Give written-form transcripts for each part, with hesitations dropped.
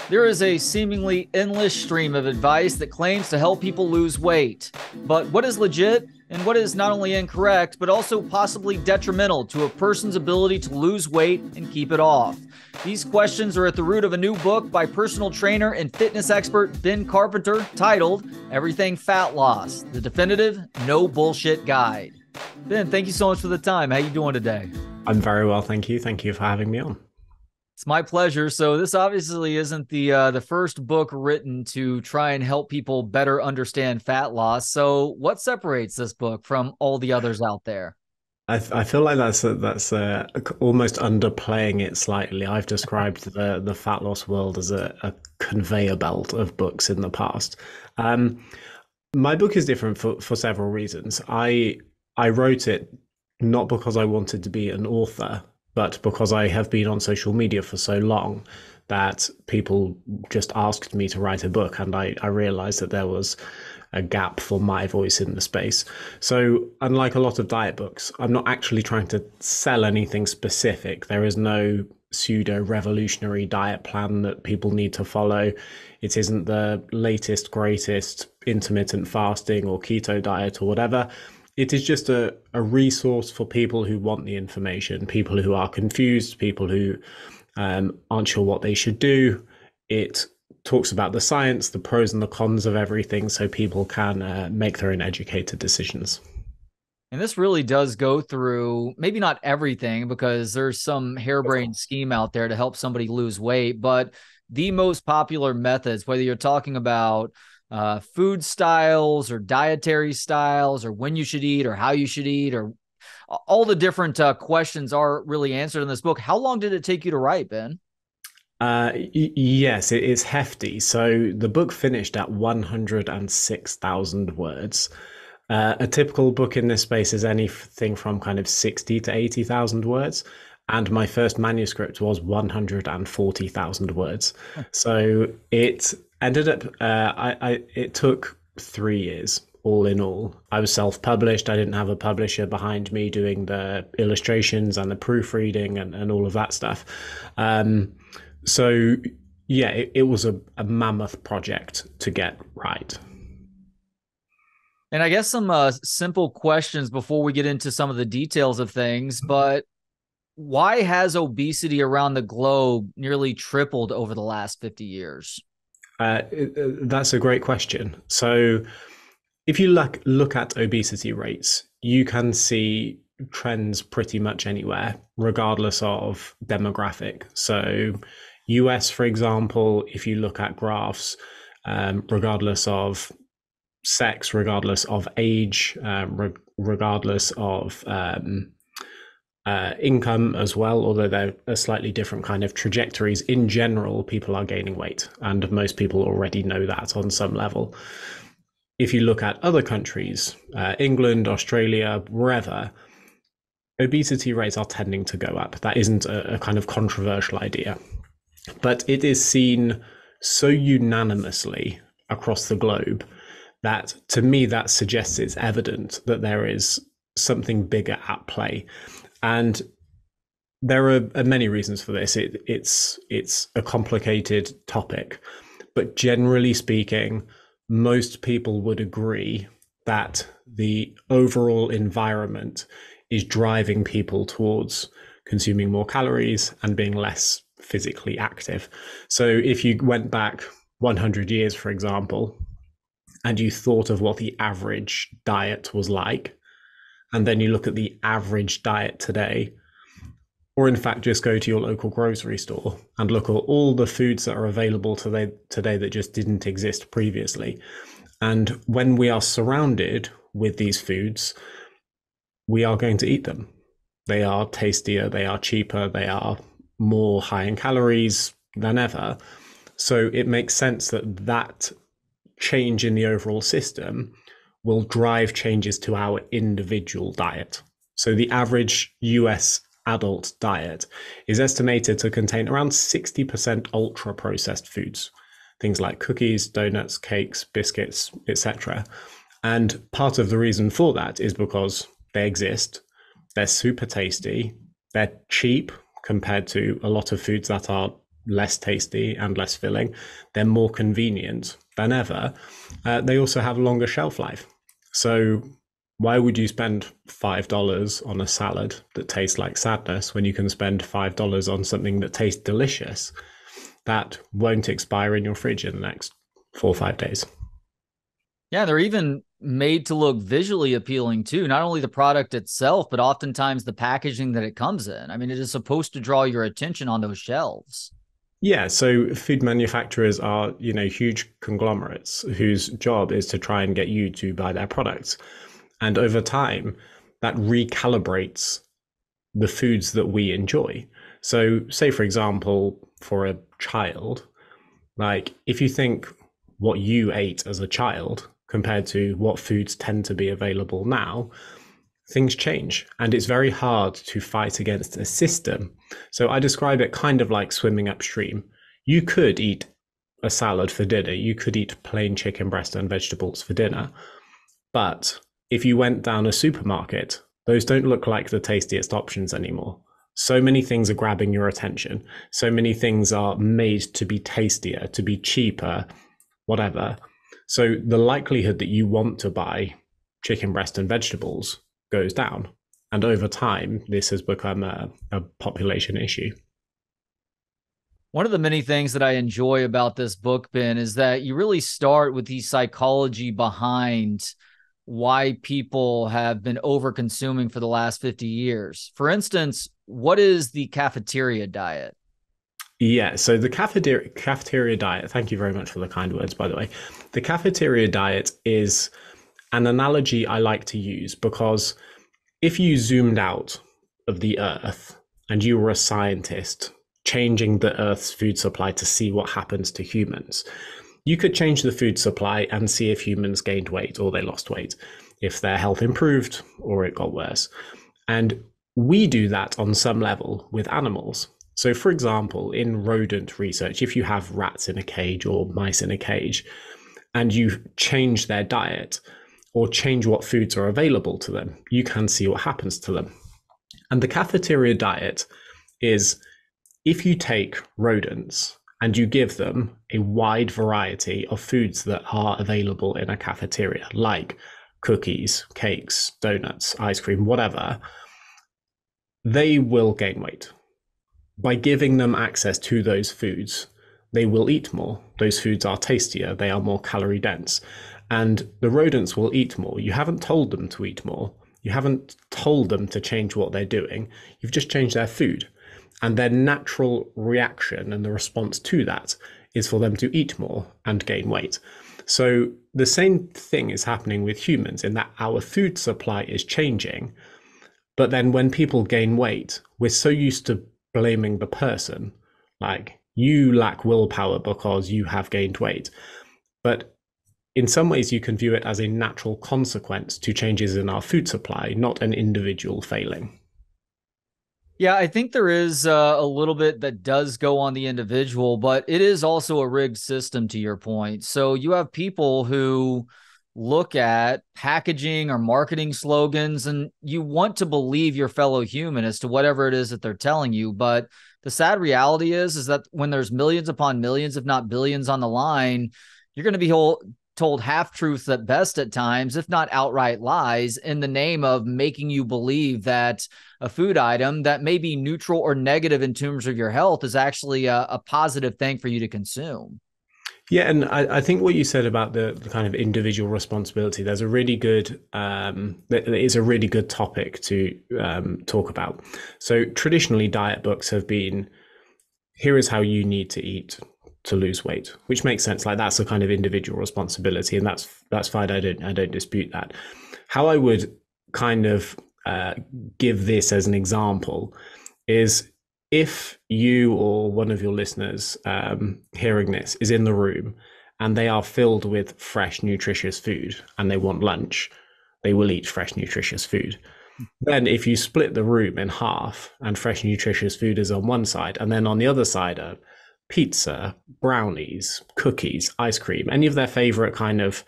There is a seemingly endless stream of advice that claims to help people lose weight. But what is legit and what is not only incorrect, but also possibly detrimental to a person's ability to lose weight and keep it off? These questions are at the root of a new book by personal trainer and fitness expert Ben Carpenter titled Everything Fat Loss, the Definitive No Bullshit Guide. Ben, thank you so much for the time. How you doing today? I'm very well, thank you. Thank you for having me on. It's my pleasure. So this obviously isn't the first book written to try and help people better understand fat loss. So what separates this book from all the others out there? I feel like that's almost underplaying it slightly. I've described the fat loss world as a conveyor belt of books in the past. Um, my book is different for several reasons. I wrote it not because I wanted to be an author, but because I have been on social media for so long that people just asked me to write a book, and I realized that there was a gap for my voice in the space. So unlike a lot of diet books, I'm not actually trying to sell anything specific. There is no pseudo revolutionary diet plan that people need to follow. It isn't the latest, greatest intermittent fasting or keto diet or whatever. It is just a resource for people who want the information, people who are confused, people who aren't sure what they should do. It talks about the science, the pros and the cons of everything, so people can make their own educated decisions. And this really does go through maybe not everything because there's some harebrained scheme out there to help somebody lose weight, but the most popular methods, whether you're talking about food styles or dietary styles or when you should eat or how you should eat or all the different questions are really answered in this book. How long did it take you to write, Ben? Yes, it is hefty. So the book finished at 106,000 words. A typical book in this space is anything from kind of 60 to 80,000 words. And my first manuscript was 140,000 words. So it ended up, it took 3 years all in all. I was self-published. I didn't have a publisher behind me doing the illustrations and the proofreading and all of that stuff. So yeah, it was a mammoth project to get right. And I guess some simple questions before we get into some of the details of things, but why has obesity around the globe nearly tripled over the last 50 years? That's a great question. So if you look at obesity rates, you can see trends pretty much anywhere, regardless of demographic. So US, for example, if you look at graphs, regardless of sex, regardless of age, regardless of income as well, although they're a slightly different kind of trajectories. In general, people are gaining weight, and most people already know that on some level. If you look at other countries, England, Australia, wherever, obesity rates are tending to go up. That isn't a kind of controversial idea, but it is seen so unanimously across the globe that to me that suggests it's evident that there is something bigger at play. And there are many reasons for this. It's a complicated topic, but generally speaking, most people would agree that the overall environment is driving people towards consuming more calories and being less physically active. So if you went back 100 years, for example, and you thought of what the average diet was like, and then you look at the average diet today, or in fact just go to your local grocery store and look at all the foods that are available today that just didn't exist previously. And when we are surrounded with these foods, we are going to eat them. They are tastier, they are cheaper, they are more high in calories than ever. So it makes sense that that change in the overall system will drive changes to our individual diet. So the average US adult diet is estimated to contain around 60% ultra processed foods, things like cookies, donuts, cakes, biscuits, etc. And part of the reason for that is because they exist, they're super tasty, they're cheap compared to a lot of foods that are less tasty and less filling. They're more convenient than ever. They also have longer shelf life. So why would you spend $5 on a salad that tastes like sadness when you can spend $5 on something that tastes delicious that won't expire in your fridge in the next 4 or 5 days? Yeah, they're even made to look visually appealing too. Not only the product itself, but oftentimes the packaging that it comes in. I mean, it is supposed to draw your attention on those shelves. Yeah, so food manufacturers are, huge conglomerates whose job is to try and get you to buy their products. And over time, that recalibrates the foods that we enjoy. So, say, for example, for a child, like if you think what you ate as a child compared to what foods tend to be available now, things change. And it's very hard to fight against a system. So I describe it kind of like swimming upstream. You could eat a salad for dinner. You could eat plain chicken breast and vegetables for dinner. But if you went down a supermarket, those don't look like the tastiest options anymore. So many things are grabbing your attention. So many things are made to be tastier, to be cheaper, whatever. So the likelihood that you want to buy chicken breast and vegetables goes down. And over time, this has become a population issue. One of the many things that I enjoy about this book, Ben, is that you really start with the psychology behind why people have been over consuming for the last 50 years. For instance, what is the cafeteria diet? Yeah, so the cafeteria diet, thank you very much for the kind words, by the way. The cafeteria diet is an analogy I like to use because if you zoomed out of the earth and you were a scientist changing the earth's food supply to see what happens to humans, you could change the food supply and see if humans gained weight or they lost weight, if their health improved or it got worse. And we do that on some level with animals. So for example, in rodent research, if you have rats in a cage or mice in a cage and you change their diet or change what foods are available to them, you can see what happens to them. And the cafeteria diet is if you take rodents and you give them a wide variety of foods that are available in a cafeteria, like cookies, cakes, donuts, ice cream, whatever, they will gain weight. By giving them access to those foods, they will eat more. Those foods are tastier, they are more calorie dense, and the rodents will eat more. You haven't told them to eat more. You haven't told them to change what they're doing. You've just changed their food. And their natural reaction and the response to that is for them to eat more and gain weight. So the same thing is happening with humans in that our food supply is changing. But then when people gain weight, we're so used to blaming the person, like you lack willpower because you have gained weight. But in some ways you can view it as a natural consequence to changes in our food supply, not an individual failing. Yeah, I think there is a little bit that does go on the individual, but it is also a rigged system to your point. So you have people who look at packaging or marketing slogans and you want to believe your fellow human as to whatever it is that they're telling you. But the sad reality is that when there's millions upon millions, if not billions on the line, you're going to be told half truths at best at times, if not outright lies, in the name of making you believe that a food item that may be neutral or negative in terms of your health is actually a positive thing for you to consume. Yeah, and I think what you said about the kind of individual responsibility, there's a really good, that is a really good topic to talk about. So traditionally, diet books have been, here is how you need to eat to lose weight, which makes sense. Like that's a kind of individual responsibility, and that's fine. I don't dispute that. How I would kind of give this as an example is if you or one of your listeners hearing this is in the room and they are filled with fresh, nutritious food and they want lunch, they will eat fresh, nutritious food. Then if you split the room in half and fresh, nutritious food is on one side, and then on the other side are pizza, brownies, cookies, ice cream, any of their favorite kind of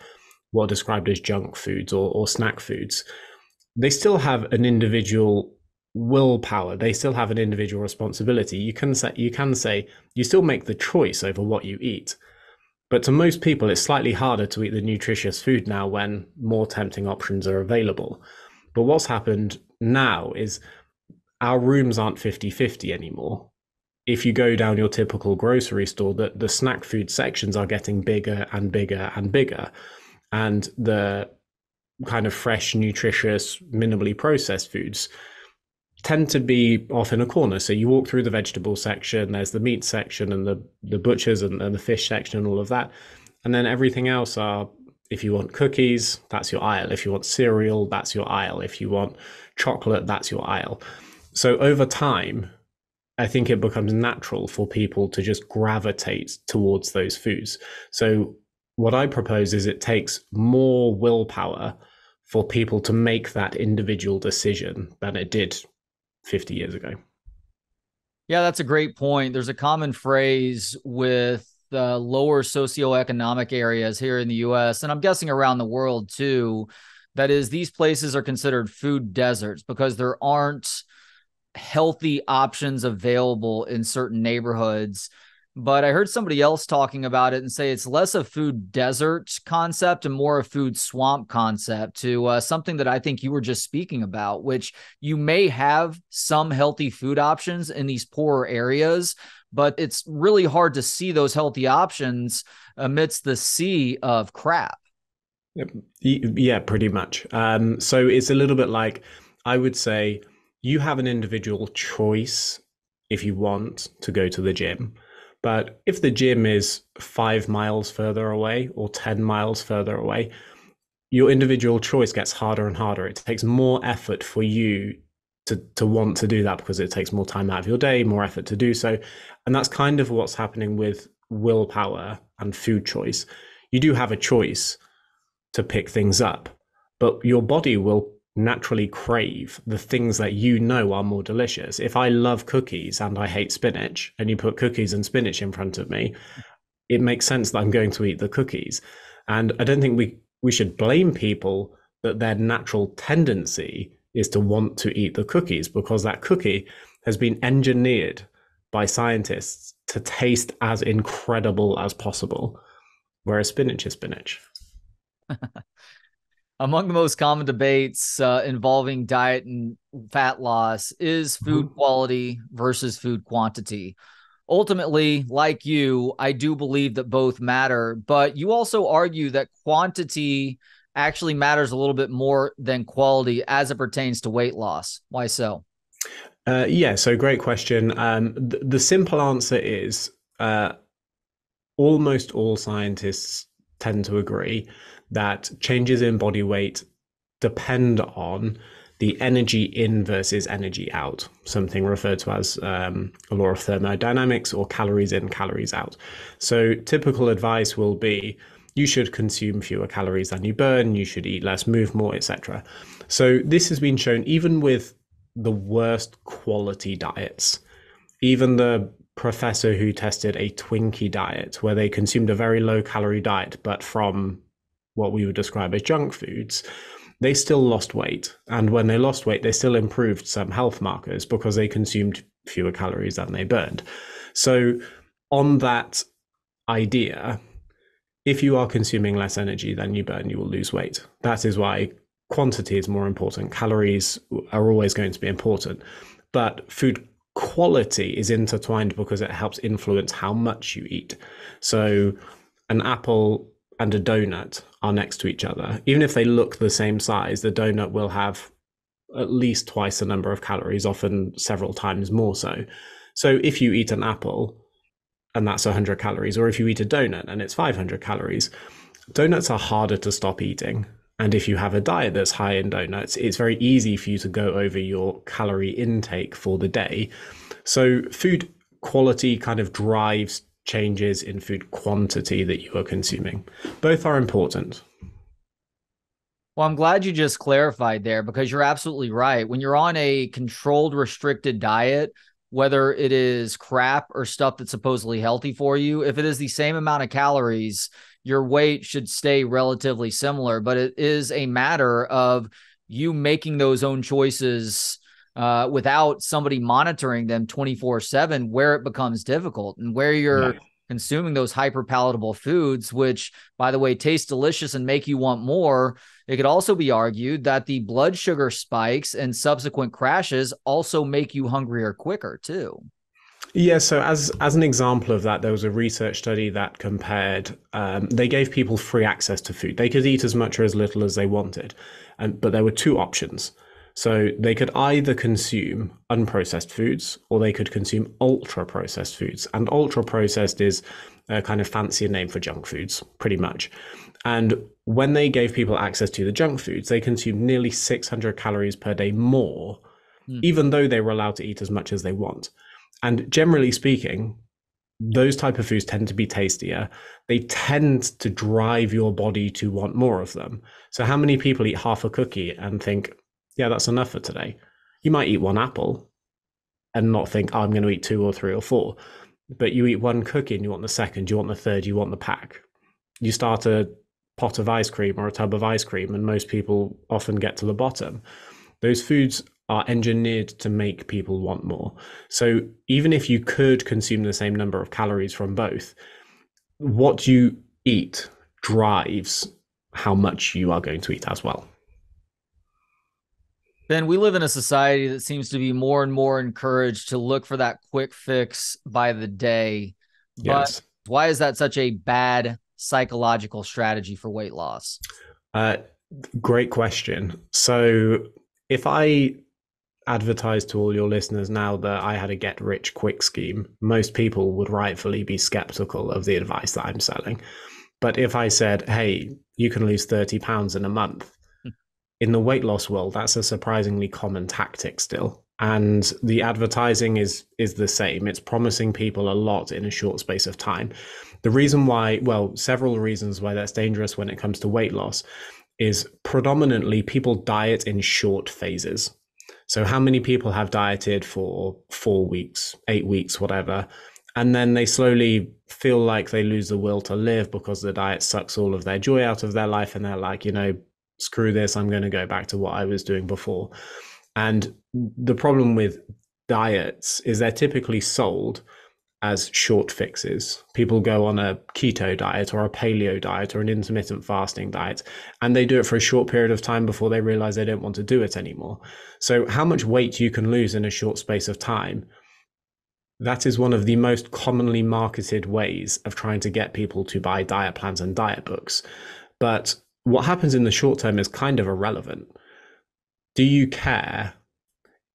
what are described as junk foods or snack foods, they still have an individual willpower. They still have an individual responsibility. You can say you still make the choice over what you eat. But to most people, it's slightly harder to eat the nutritious food now when more tempting options are available. But what's happened now is our rooms aren't 50-50 anymore. If you go down your typical grocery store, the snack food sections are getting bigger and bigger and bigger. And the kind of fresh, nutritious, minimally processed foods tend to be off in a corner. So you walk through the vegetable section, there's the meat section and the butchers and the fish section and all of that. And then everything else are, if you want cookies, that's your aisle. If you want cereal, that's your aisle. If you want chocolate, that's your aisle. So over time, I think it becomes natural for people to just gravitate towards those foods. So what I propose is it takes more willpower for people to make that individual decision than it did 50 years ago. Yeah, that's a great point. There's a common phrase with the lower socioeconomic areas here in the US, and I'm guessing around the world too, that is, these places are considered food deserts because there aren't healthy options available in certain neighborhoods. But I heard somebody else talking about it and say it's less a food desert concept and more a food swamp concept to something that I think you were just speaking about, which you may have some healthy food options in these poorer areas, but it's really hard to see those healthy options amidst the sea of crap. Yeah, pretty much. So it's a little bit like, I would say you have an individual choice if you want to go to the gym. But if the gym is 5 miles further away or 10 miles further away, your individual choice gets harder and harder. It takes more effort for you to want to do that because it takes more time out of your day, more effort to do so. And that's kind of what's happening with willpower and food choice. You do have a choice to pick things up, but your body will naturally crave the things that you know are more delicious. If I love cookies and I hate spinach, and you put cookies and spinach in front of me, it makes sense that I'm going to eat the cookies. And I don't think we should blame people that their natural tendency is to want to eat the cookies, because that cookie has been engineered by scientists to taste as incredible as possible, whereas spinach is spinach. Among the most common debates involving diet and fat loss is food quality versus food quantity. Ultimately, like you, I do believe that both matter, but you also argue that quantity actually matters a little bit more than quality as it pertains to weight loss. Why so? Yeah, so great question. The simple answer is almost all scientists tend to agree that changes in body weight depend on the energy in versus energy out, something referred to as a law of thermodynamics, or calories in, calories out. So typical advice will be, you should consume fewer calories than you burn, you should eat less, move more, etc. So this has been shown even with the worst quality diets. Even the professor who tested a Twinkie diet, where they consumed a very low calorie diet, but from what we would describe as junk foods, they still lost weight. And when they lost weight, they still improved some health markers because they consumed fewer calories than they burned. So on that idea, if you are consuming less energy than you burn, you will lose weight. That is why quantity is more important. Calories are always going to be important, but food quality is intertwined because it helps influence how much you eat. So an apple and a donut are next to each other. Even if they look the same size, the donut will have at least twice the number of calories, often several times more so. So if you eat an apple and that's 100 calories, or if you eat a donut and it's 500 calories, donuts are harder to stop eating. And if you have a diet that's high in donuts, it's very easy for you to go over your calorie intake for the day. So food quality kind of drives changes in food quantity that you are consuming. Both are important. Well, I'm glad you just clarified there, because you're absolutely right. When you're on a controlled, restricted diet, whether it is crap or stuff that's supposedly healthy for you, if it is the same amount of calories, your weight should stay relatively similar. But it is a matter of you making those own choices without somebody monitoring them 24/7, where it becomes difficult and where you're Yeah. consuming those hyper palatable foods, which, by the way, taste delicious and make you want more. It could also be argued that the blood sugar spikes and subsequent crashes also make you hungrier quicker, too. Yeah, so as an example of that, there was a research study that compared. They gave people free access to food. They could eat as much or as little as they wanted, but there were two options. So they could either consume unprocessed foods or they could consume ultra processed foods. And ultra processed is a kind of fancier name for junk foods, pretty much. And when they gave people access to the junk foods, they consumed nearly 600 calories per day more, even though they were allowed to eat as much as they want. And generally speaking, those type of foods tend to be tastier. They tend to drive your body to want more of them. So how many people eat half a cookie and think, yeah, that's enough for today? You might eat one apple and not think, oh, I'm going to eat two or three or four. But you eat one cookie and you want the second, you want the third, you want the pack. You start a pot of ice cream or a tub of ice cream, and most people often get to the bottom. Those foods are engineered to make people want more. So even if you could consume the same number of calories from both, what you eat drives how much you are going to eat as well. Ben, we live in a society that seems to be more and more encouraged to look for that quick fix by the day. But Yes. why is that such a bad psychological strategy for weight loss? Uh, Great question. So if I advertise to all your listeners now that I had a get rich quick scheme, most people would rightfully be skeptical of the advice that I'm selling. But if I said, hey, you can lose 30 pounds in a month, in the weight loss world, that's a surprisingly common tactic still. And the advertising is the same. It's promising people a lot in a short space of time. The reason why, well, several reasons why that's dangerous when it comes to weight loss is predominantly people diet in short phases. So how many people have dieted for 4 weeks, 8 weeks, whatever, and then they slowly feel like they lose the will to live because the diet sucks all of their joy out of their life, and they're like, screw this, I'm going to go back to what I was doing before. And the problem with diets is they're typically sold as short fixes. People go on a keto diet or a paleo diet or an intermittent fasting diet, and they do it for a short period of time before they realize they don't want to do it anymore. So how much weight you can lose in a short space of time, that is one of the most commonly marketed ways of trying to get people to buy diet plans and diet books. But what happens in the short term is kind of irrelevant. Do you care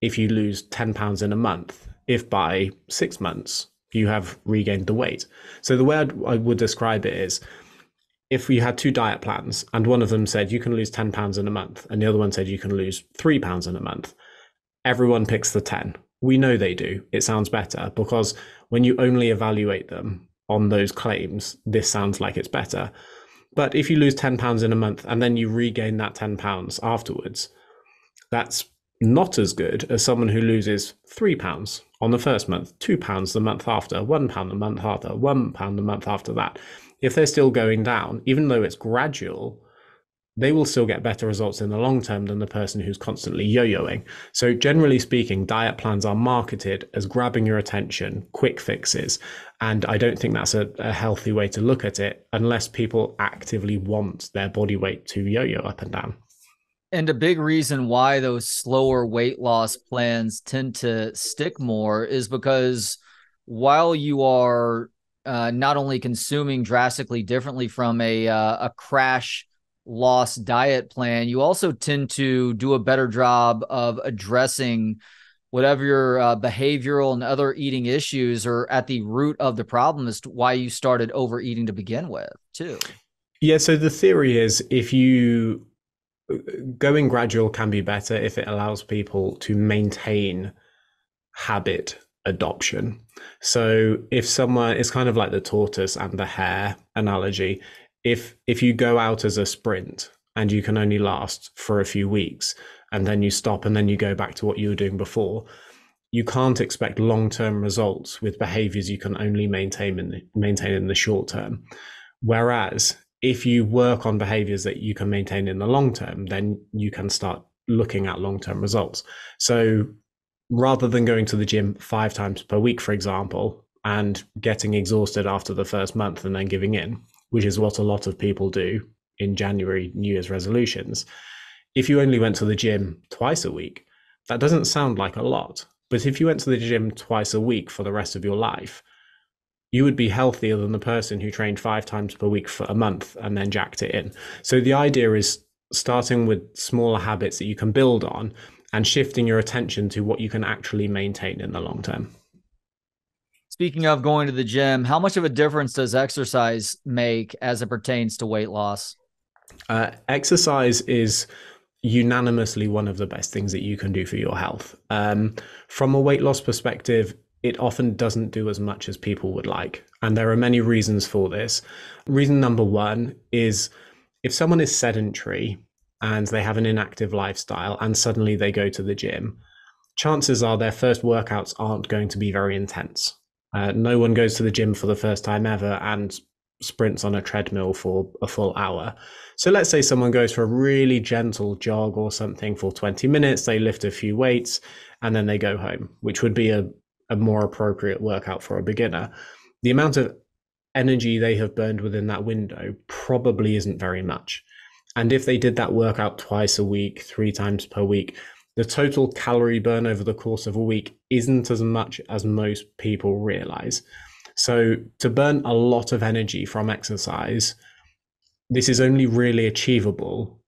if you lose 10 pounds in a month, if by 6 months you have regained the weight? So the way I would describe it is, if we had two diet plans and one of them said you can lose 10 pounds in a month and the other one said you can lose 3 pounds in a month, everyone picks the 10. We know they do. It sounds better because when you only evaluate them on those claims, this sounds like it's better. But if you lose 10 pounds in a month and then you regain that 10 pounds afterwards, that's not as good as someone who loses 3 pounds on the first month, 2 pounds the month after, 1 pound the month after, 1 pound the month after that. If they're still going down, even though it's gradual, they will still get better results in the long term than the person who's constantly yo-yoing. So generally speaking, diet plans are marketed as grabbing your attention, quick fixes. And I don't think that's a healthy way to look at it unless people actively want their body weight to yo-yo up and down. And a big reason why those slower weight loss plans tend to stick more is because while you are not only consuming drastically differently from a crash loss diet plan, you also tend to do a better job of addressing whatever your behavioral and other eating issues are at the root of the problem as to why you started overeating to begin with, too. Yeah, so the theory is if you going gradual can be better if it allows people to maintain habit adoption. So if someone, it's kind of like the tortoise and the hare analogy. If you go out as a sprint and you can only last for a few weeks and then you stop and then you go back to what you were doing before, you can't expect long-term results with behaviors you can only maintain in the short term. Whereas if you work on behaviors that you can maintain in the long term, then you can start looking at long-term results. So rather than going to the gym 5 times per week, for example, and getting exhausted after the first month and then giving in, which is what a lot of people do in January New Year's resolutions. If you only went to the gym twice a week, that doesn't sound like a lot. But if you went to the gym twice a week for the rest of your life, you would be healthier than the person who trained 5 times per week for a month and then jacked it in. So the idea is starting with smaller habits that you can build on and shifting your attention to what you can actually maintain in the long term. Speaking of going to the gym, how much of a difference does exercise make as it pertains to weight loss? Exercise is unanimously one of the best things that you can do for your health. From a weight loss perspective, it often doesn't do as much as people would like. And there are many reasons for this. Reason number one is if someone is sedentary and they have an inactive lifestyle and suddenly they go to the gym, chances are their first workouts aren't going to be very intense. No one goes to the gym for the first time ever and sprints on a treadmill for a full hour. So let's say someone goes for a really gentle jog or something for 20 minutes, they lift a few weights, and then they go home, which would be a more appropriate workout for a beginner. The amount of energy they have burned within that window probably isn't very much. And if they did that workout twice a week, 3 times per week, the total calorie burn over the course of a week isn't as much as most people realize. So to burn a lot of energy from exercise, this is only really achievable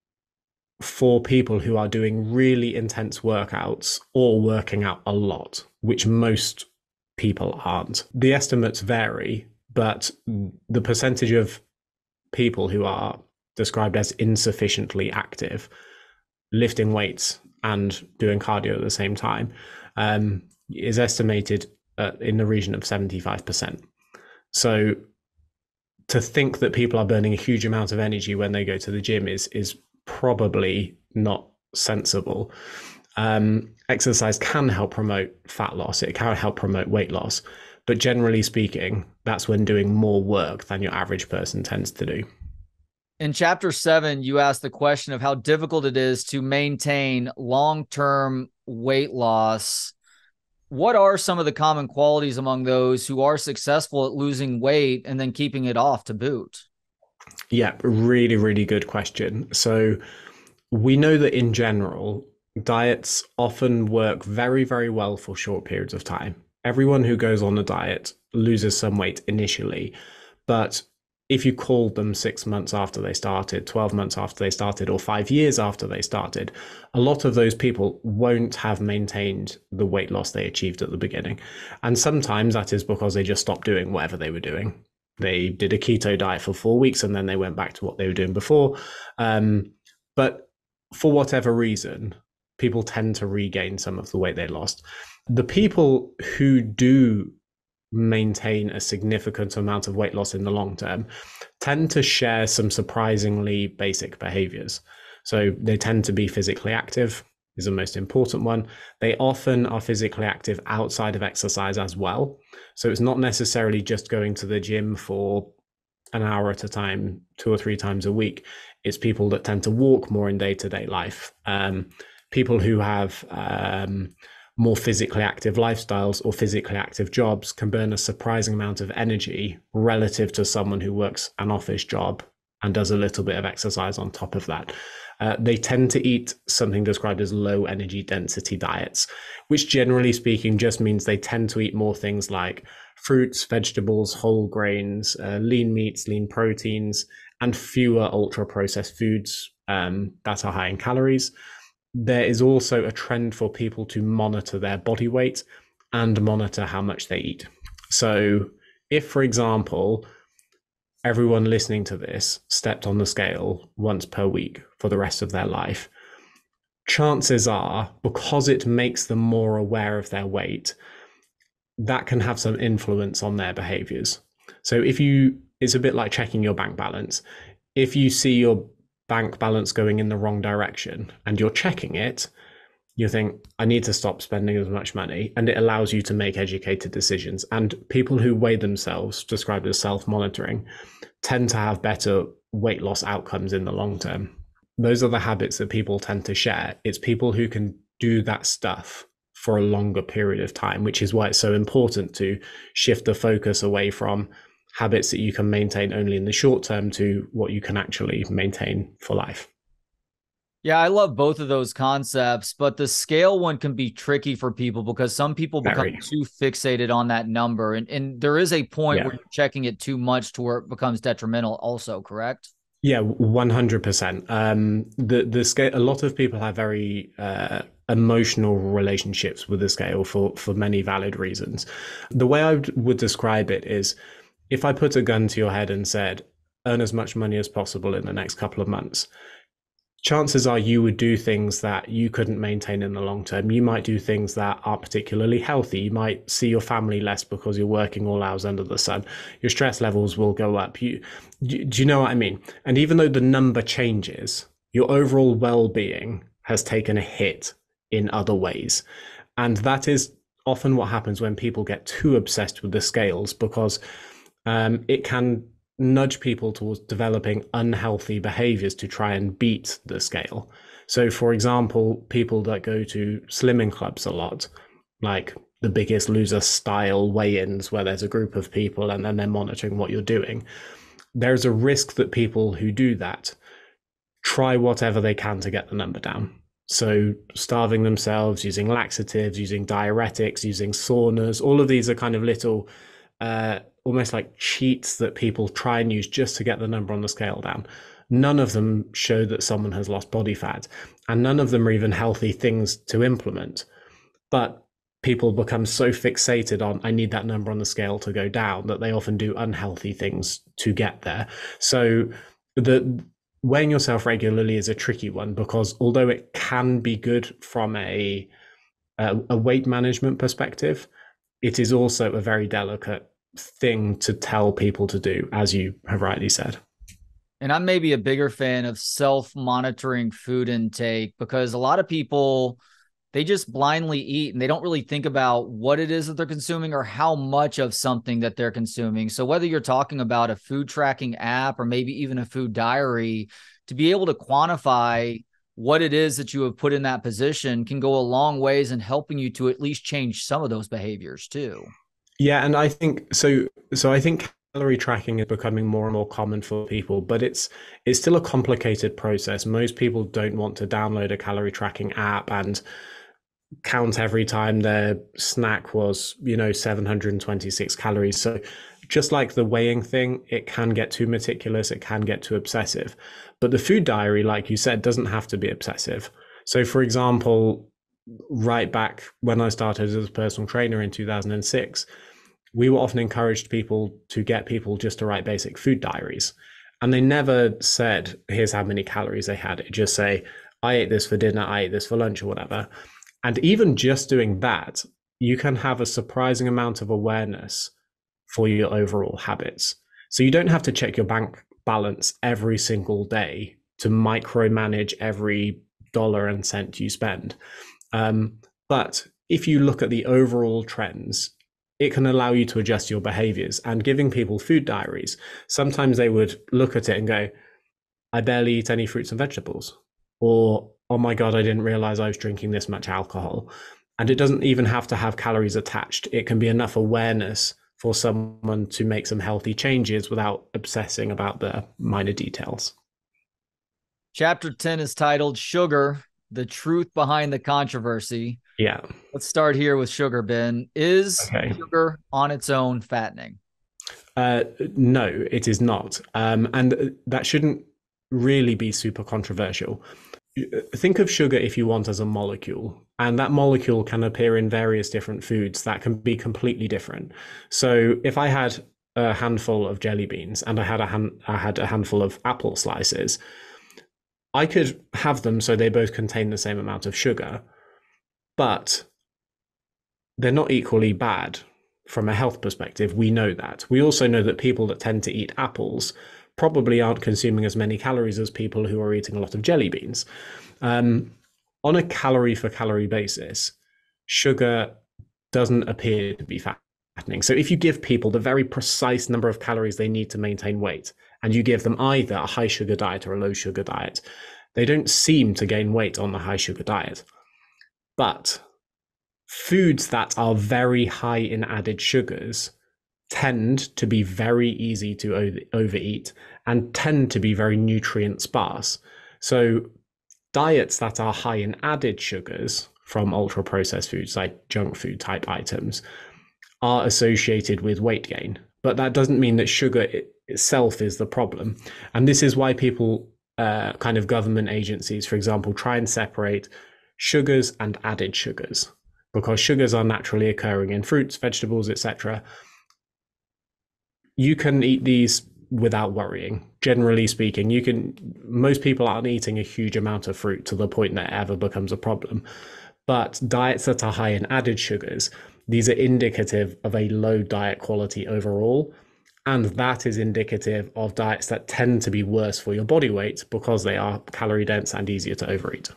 for people who are doing really intense workouts or working out a lot, which most people aren't. The estimates vary, but the percentage of people who are described as insufficiently active, lifting weights and doing cardio at the same time, is estimated in the region of 75%. So to think that people are burning a huge amount of energy when they go to the gym is probably not sensible. Exercise can help promote fat loss. It can help promote weight loss. But generally speaking, that's when doing more work than your average person tends to do. In chapter 7, you asked the question of how difficult it is to maintain long-term weight loss. What are some of the common qualities among those who are successful at losing weight and then keeping it off to boot? Yeah, really, really good question. So we know that in general, diets often work very, very well for short periods of time. Everyone who goes on a diet loses some weight initially, but if you called them 6 months after they started, 12 months after they started, or 5 years after they started, a lot of those people won't have maintained the weight loss they achieved at the beginning. And sometimes that is because they just stopped doing whatever they were doing. They did a keto diet for 4 weeks and then they went back to what they were doing before. But for whatever reason, people tend to regain some of the weight they lost. The people who do maintain a significant amount of weight loss in the long term tend to share some surprisingly basic behaviors. So they tend to be physically active, is the most important one. They often are physically active outside of exercise as well. So it's not necessarily just going to the gym for an hour at a time, 2 or 3 times a week. It's people that tend to walk more in day-to-day life. People who have more physically active lifestyles or physically active jobs can burn a surprising amount of energy relative to someone who works an office job and does a little bit of exercise on top of that. They tend to eat something described as low energy density diets, which generally speaking just means they tend to eat more things like fruits, vegetables, whole grains, lean meats, lean proteins, and fewer ultra processed foods that are high in calories. There is also a trend for people to monitor their body weight and monitor how much they eat. So if, for example, everyone listening to this stepped on the scale once per week for the rest of their life, chances are, because it makes them more aware of their weight, that can have some influence on their behaviors. So it's a bit like checking your bank balance. If you see your bank balance going in the wrong direction and you're checking it, you think, I need to stop spending as much money, and it allows you to make educated decisions. And people who weigh themselves, described as self-monitoring, tend to have better weight loss outcomes in the long term. Those are the habits that people tend to share. It's people who can do that stuff for a longer period of time, which is why it's so important to shift the focus away from habits that you can maintain only in the short term to what you can actually maintain for life. Yeah, I love both of those concepts, but the scale one can be tricky for people because some people become Very. too fixated on that number. And there is a point Yeah. where you're checking it too much to where it becomes detrimental also, correct? Yeah, 100%. The scale, a lot of people have very emotional relationships with the scale for many valid reasons. The way I would describe it is, if I put a gun to your head and said, earn as much money as possible in the next couple of months, chances are you would do things that you couldn't maintain in the long term. You might do things that aren't particularly healthy. You might see your family less because you're working all hours under the sun. Your stress levels will go up. Do you know what I mean? And even though the number changes, your overall well-being has taken a hit in other ways. And that is often what happens when people get too obsessed with the scales, because it can nudge people towards developing unhealthy behaviors to try and beat the scale. So, for example, people that go to slimming clubs a lot, like the Biggest Loser style weigh-ins, where there's a group of people and then they're monitoring what you're doing, there's a risk that people who do that try whatever they can to get the number down. So starving themselves, using laxatives, using diuretics, using saunas, all of these are kind of little almost like cheats that people try and use just to get the number on the scale down. None of them show that someone has lost body fat, and none of them are even healthy things to implement. But people become so fixated on, I need that number on the scale to go down, that they often do unhealthy things to get there. So the weighing yourself regularly is a tricky one, because although it can be good from a weight management perspective, it is also a very delicate thing to tell people to do, as you have rightly said. And I'm maybe a bigger fan of self-monitoring food intake, because a lot of people, they just blindly eat and they don't really think about what it is that they're consuming or how much of something that they're consuming. So whether you're talking about a food tracking app or maybe even a food diary, to be able to quantify what it is that you have put in that position can go a long ways in helping you to at least change some of those behaviors too. Yeah, and I think so. So I think calorie tracking is becoming more and more common for people, but it's still a complicated process. Most people don't want to download a calorie tracking app and count every time their snack was, 726 calories. So just like the weighing thing, it can get too meticulous, it can get too obsessive. But the food diary, like you said, doesn't have to be obsessive. So for example, right back when I started as a personal trainer in 2006, we were often encouraged people to get people just to write basic food diaries. And they never said, here's how many calories they had. It just say, I ate this for dinner, I ate this for lunch, or whatever. And even just doing that, you can have a surprising amount of awareness for your overall habits. So you don't have to check your bank balance every single day to micromanage every dollar and cent you spend. But if you look at the overall trends, it can allow you to adjust your behaviors. And giving people food diaries, sometimes they would look at it and go, I barely eat any fruits and vegetables. Or, oh my God, I didn't realize I was drinking this much alcohol. And it doesn't even have to have calories attached. It can be enough awareness for someone to make some healthy changes without obsessing about the minor details. Chapter 10 is titled Sugar, the Truth Behind the Controversy. Yeah. Let's start here with sugar, Ben. Is sugar on its own fattening? No, it is not. And that shouldn't really be super controversial. Think of sugar, if you want, as a molecule, and that molecule can appear in various different foods that can be completely different. So if I had a handful of jelly beans and I had a handful of apple slices, I could have them so they both contain the same amount of sugar, but they're not equally bad from a health perspective. We know that. We also know that people that tend to eat apples probably aren't consuming as many calories as people who are eating a lot of jelly beans. On a calorie for calorie basis, sugar doesn't appear to be fattening. So if you give people the very precise number of calories they need to maintain weight, and you give them either a high sugar diet or a low sugar diet, they don't seem to gain weight on the high sugar diet. But Foods that are very high in added sugars tend to be very easy to overeat and tend to be very nutrient sparse. So diets that are high in added sugars from ultra processed foods like junk food type items are associated with weight gain. But that doesn't mean that sugar itself is the problem. And this is why people, kind of government agencies, for example, try and separate sugars and added sugars, because sugars are naturally occurring in fruits, vegetables, etc. You can eat these without worrying. Generally speaking, most people aren't eating a huge amount of fruit to the point that it ever becomes a problem. But diets that are high in added sugars, these are indicative of a low diet quality overall. And that is indicative of diets that tend to be worse for your body weight because they are calorie dense and easier to overeat.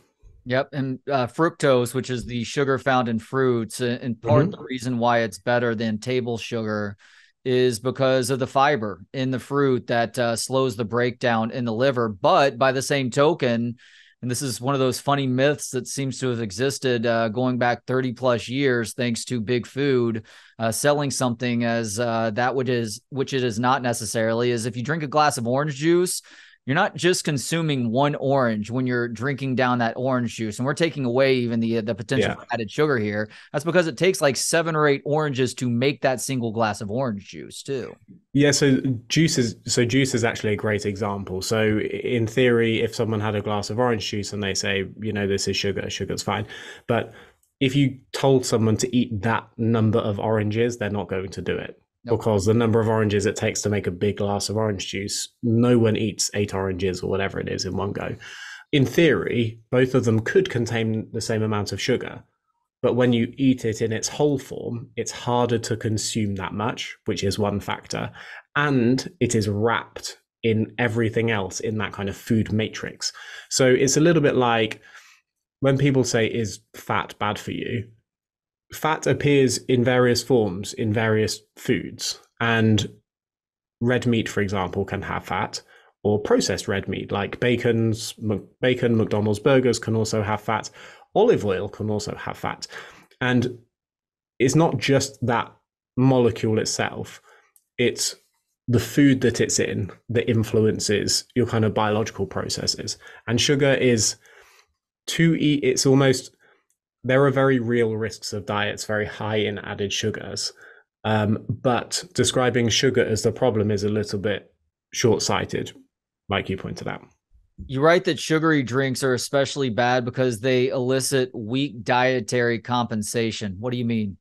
Yep, and fructose, which is the sugar found in fruits, and part of the reason why it's better than table sugar is because of the fiber in the fruit that slows the breakdown in the liver. But by the same token, and this is one of those funny myths that seems to have existed going back 30 plus years, thanks to big food selling something as that which it is not necessarily, is if you drink a glass of orange juice, you're not just consuming one orange when you're drinking down that orange juice. And we're taking away even the potential for added sugar here. That's because it takes like 7 or 8 oranges to make that single glass of orange juice too. Yeah, so juice is actually a great example. So in theory, if someone had a glass of orange juice and they say, this is sugar, sugar's fine. But if you told someone to eat that number of oranges, they're not going to do it. Nope. Because the number of oranges it takes to make a big glass of orange juice, no one eats 8 oranges or whatever it is in one go. In theory, both of them could contain the same amount of sugar, but when you eat it in its whole form, it's harder to consume that much, which is one factor, and it is wrapped in everything else in that kind of food matrix. So it's a little bit like when people say, is fat bad for you? Fat appears in various forms in various foods, and red meat, for example, can have fat, or processed red meat like bacon, McDonald's burgers can also have fat. Olive oil can also have fat. And it's not just that molecule itself, it's the food that it's in that influences your kind of biological processes. And sugar is there are very real risks of diets very high in added sugars. But describing sugar as the problem is a little bit short-sighted, like you pointed out. You write that sugary drinks are especially bad because they elicit weak dietary compensation. What do you mean?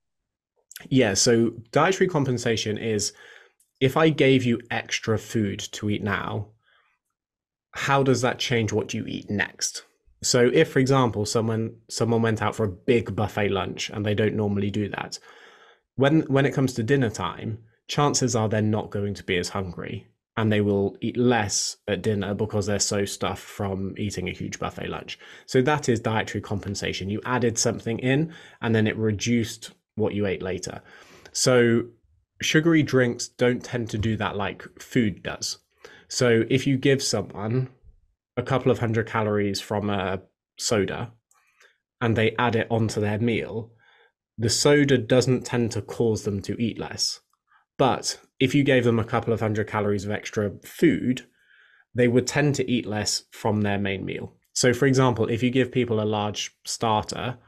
Yeah, so dietary compensation is, if I gave you extra food to eat now, how does that change what you eat next? So if, for example, someone went out for a big buffet lunch and they don't normally do that, when it comes to dinner time, chances are they're not going to be as hungry, and they will eat less at dinner because they're so stuffed from eating a huge buffet lunch. So that is dietary compensation. You added something in and then it reduced what you ate later. So sugary drinks don't tend to do that like food does. So if you give someone a couple of 100 calories from a soda and they add it onto their meal, the soda doesn't tend to cause them to eat less. But if you gave them a couple of 100 calories of extra food, they would tend to eat less from their main meal. So for example, if you give people a large starter,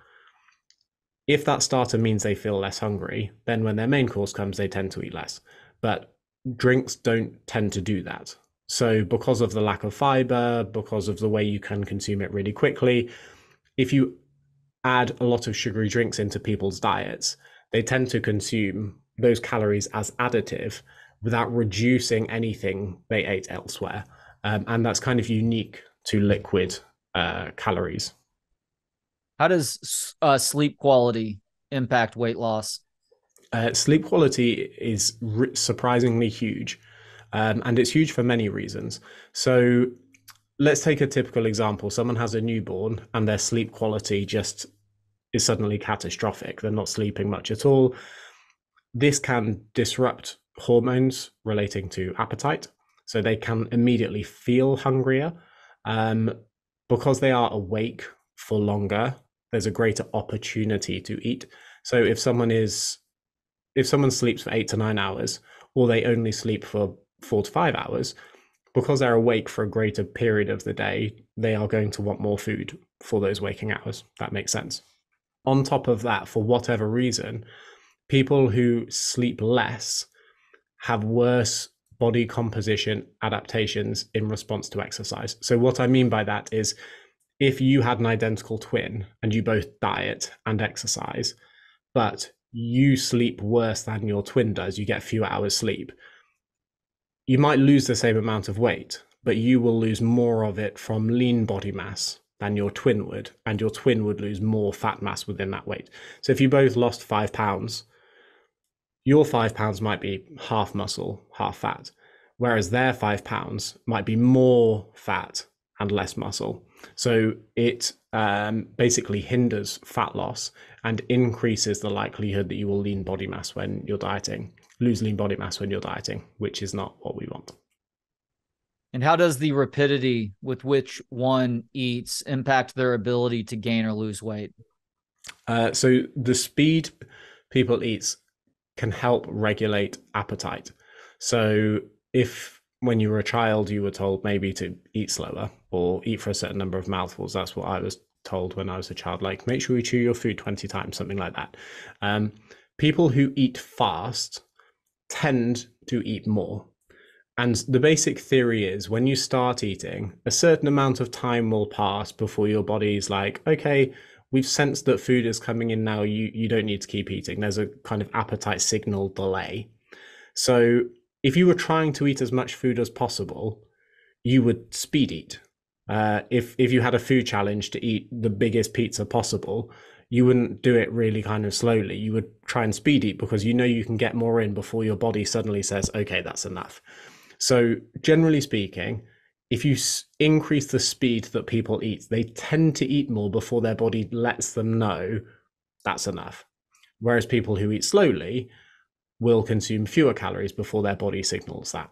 if that starter means they feel less hungry, then when their main course comes, they tend to eat less. But drinks don't tend to do that. So because of the lack of fiber, because of the way you can consume it really quickly, if you add a lot of sugary drinks into people's diets, they tend to consume those calories as additive without reducing anything they ate elsewhere. And that's kind of unique to liquid calories. How does sleep quality impact weight loss? Sleep quality is surprisingly huge. And it's huge for many reasons. So let's take a typical example. Someone has a newborn and their sleep quality just is suddenly catastrophic. They're not sleeping much at all. This can disrupt hormones relating to appetite. So they can immediately feel hungrier. Because they are awake for longer, there's a greater opportunity to eat. So if someone sleeps for 8 to 9 hours, or they only sleep for 4 to 5 hours, because they're awake for a greater period of the day, they are going to want more food for those waking hours. That makes sense. On top of that, for whatever reason, people who sleep less have worse body composition adaptations in response to exercise. So what I mean by that is, if you had an identical twin and you both diet and exercise, but you sleep worse than your twin does, you get fewer hours sleep, you might lose the same amount of weight, but you will lose more of it from lean body mass than your twin would, and your twin would lose more fat mass within that weight. So if you both lost 5 pounds, your 5 pounds might be half muscle, half fat, whereas their 5 pounds might be more fat and less muscle. So it basically hinders fat loss and increases the likelihood that you will lose lean body mass when you're dieting, which is not what we want. And how does the rapidity with which one eats impact their ability to gain or lose weight? So the speed people eat can help regulate appetite. So if when you were a child, you were told maybe to eat slower or eat for a certain number of mouthfuls, that's what I was told when I was a child, like make sure you chew your food 20 times, something like that. People who eat fast tend to eat more. And the basic theory is, when you start eating, a certain amount of time will pass before your body's like, okay, we've sensed that food is coming in now, you don't need to keep eating. There's a kind of appetite signal delay. So if you were trying to eat as much food as possible, you would speed eat. If you had a food challenge to eat the biggest pizza possible, you wouldn't do it really kind of slowly. You would try and speed eat because you know you can get more in before your body suddenly says, okay, that's enough. So generally speaking, if you increase the speed that people eat, they tend to eat more before their body lets them know that's enough. Whereas people who eat slowly will consume fewer calories before their body signals that.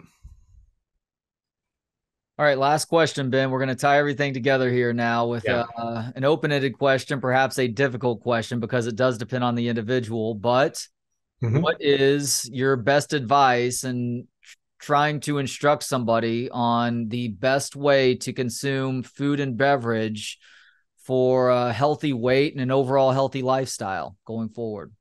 All right, last question, Ben. We're going to tie everything together here now with an open-ended question, perhaps a difficult question because it does depend on the individual. But what is your best advice in trying to instruct somebody on the best way to consume food and beverage for a healthy weight and an overall healthy lifestyle going forward?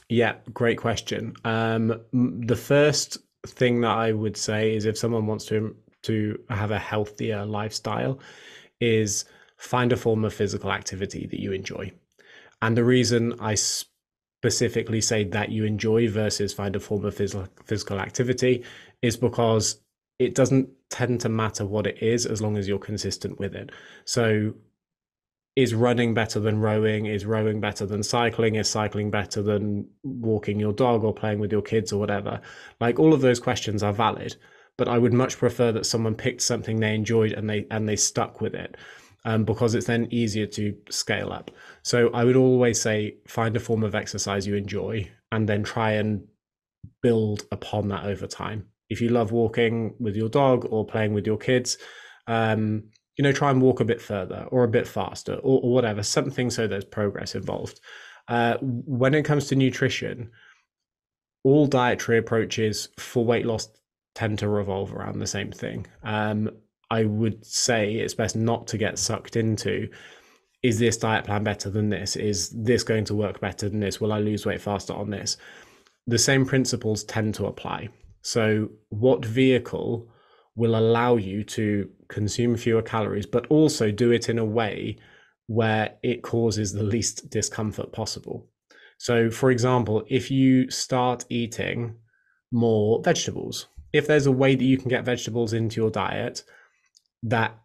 Yeah, great question. The first thing that I would say is, if someone wants to have a healthier lifestyle, is find a form of physical activity that you enjoy. And the reason I specifically say that you enjoy versus find a form of physical activity is because it doesn't tend to matter what it is as long as you're consistent with it. So is running better than rowing? Is rowing better than cycling? Is cycling better than walking your dog or playing with your kids or whatever? Like, all of those questions are valid, but I would much prefer that someone picked something they enjoyed and they stuck with it, because it's then easier to scale up. So I would always say, find a form of exercise you enjoy and then try and build upon that over time. If you love walking with your dog or playing with your kids, try and walk a bit further or a bit faster or whatever, something so there's progress involved. When it comes to nutrition, all dietary approaches for weight loss tend to revolve around the same thing. I would say it's best not to get sucked into, is this diet plan better than this? Is this going to work better than this? Will I lose weight faster on this? The same principles tend to apply. So what vehicle will allow you to consume fewer calories, but also do it in a way where it causes the least discomfort possible? So, for example, if you start eating more vegetables, if there's a way that you can get vegetables into your diet that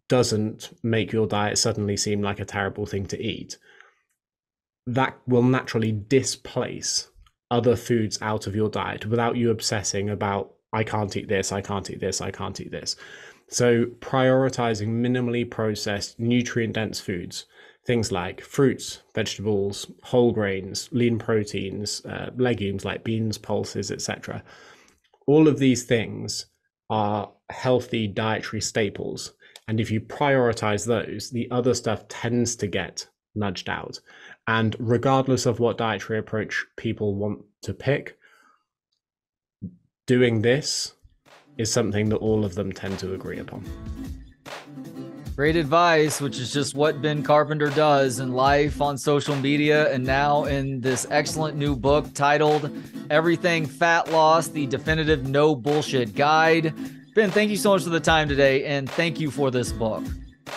doesn't make your diet suddenly seem like a terrible thing to eat, that will naturally displace other foods out of your diet without you obsessing about, I can't eat this, I can't eat this, I can't eat this. So prioritizing minimally processed, nutrient-dense foods, things like fruits, vegetables, whole grains, lean proteins, legumes like beans, pulses, etc. All of these things are healthy dietary staples. And if you prioritize those, the other stuff tends to get nudged out. And regardless of what dietary approach people want to pick, doing this is something that all of them tend to agree upon. Great advice, which is just what Ben Carpenter does in life, on social media, and now in this excellent new book titled Everything Fat Loss, the Definitive No Bullshit Guide. Ben, thank you so much for the time today, and thank you for this book.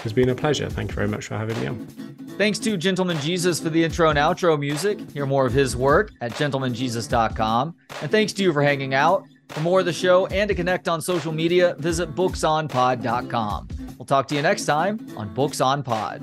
It's been a pleasure. Thank you very much for having me on. Thanks to Gentleman Jesus for the intro and outro music. Hear more of his work at gentlemanjesus.com. And thanks to you for hanging out. For more of the show and to connect on social media, visit booksonpod.com. We'll talk to you next time on Books on Pod.